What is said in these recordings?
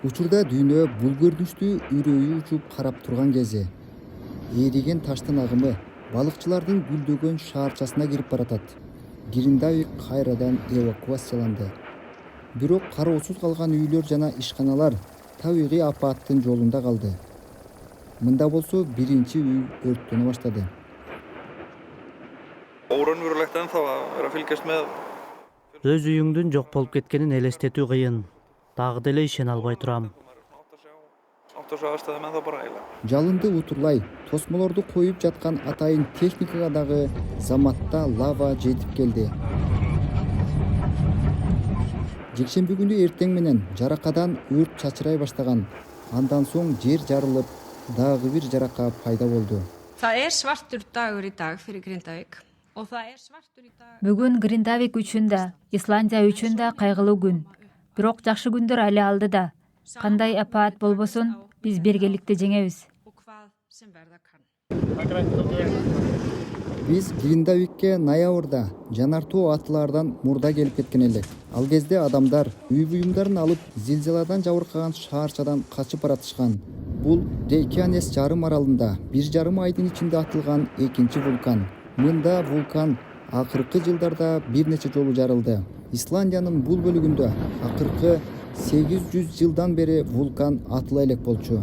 Учурда дүйнө бул көрүнүштү үрөйү учуп карап турган кези. Ээриген таштын агымы балыкчылардын гүлдөгөн шаарчасына кирип баратат. Гриндавик кайрадан эвакуацияланды. Бирок кароосуз калган үйлөр жана ишканалар табигый апаттын жолунда калды. Мында болсо биринчи үй өрттөнө баштады. Óraunverulegt ennþá að vera að fylgjast með. Өз үйүңдүн жок болуп кеткенин элестетүү кыйын. Дагы деле ишене албай турам. Átta sig á aðstæðum ennþá bara eiginlega. Жалынды утурлай тосмолорду коюп жаткан атайын техникага дагы заматта лава жетип келди. Жекшемби күнү эртең менен жаракадан өрт чачырай баштаган. Андан соң жер жарылып, дагы бир жарака пайда болду. Það svartur dagur í dag fyrir Grindavík og það svartur í dag. Бүгүн Гриндавик үчүн да, Исландия үчүн да кайгылуу күн. Бирок жакшы күндөр али алдыда. Кандай апаат болбосун, биз биргеликте жеңебиз. Og hvað sem verða kann. Биз Гриндавикке ноябрда жанартоо атылаардан мурда келип кеткен элек. Ал кезде адамдар үй буюмдарын алып зилзаладан жабыркаган шаарчадан качып баратышкан. Бул Рейкьянес жарым аралында 1,5 айдын ичинде атылган экинчи вулкан. Мында вулкан акыркы жылдарда бир нече жолу жарылды. Исландиянын бул бөлүгүндө акыркы 800 жылдан бери вулкан атыла элек болчу.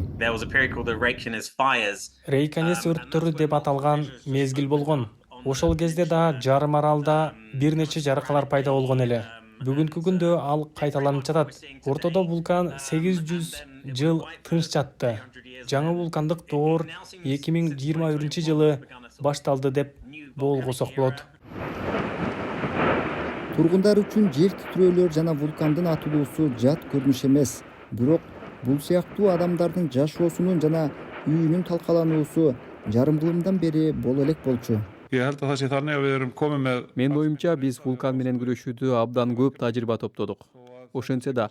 Рейкьянес өрттөрү деп аталган мезгил болгон. Ошол кезде да жарым аралда бир нече жаракалар пайда болгон эле. Бүгүнкү күндө ал кайталанып жатат. Ортодо вулкан 800 жыл тынч жатты. Жаңы вулкандык доор 2021 башталды деп болгосок болот. Тургундар үчүн жер титирөөлөр жана вулкандын атылуусу жат көрүнүш эмес. Бирок бул сыяктуу адамдардын жашоосунун жана үйүнүн талкалануусу жарым кылымдан бери боло элек болчу. Мен оюмча биз вулкан менен күрөшүүдө абдан көп тажрыйба топтодук. Ошентсе да,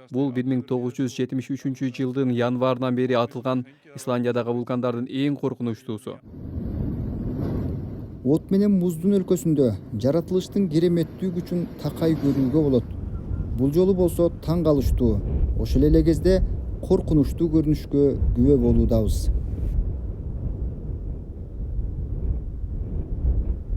бул 1973 жылдын январынан бери атылган Исландиядагы вулкандардын эң коркунучтуусу. От менен муздун өлкөсүндө жаратылыштын кереметтүү күчүн такай көрүүгө болот. Бул жолу болсо таң калыштуу, ошол эле кезде коркунучтуу көрүнүшкө күбө болуудабыз.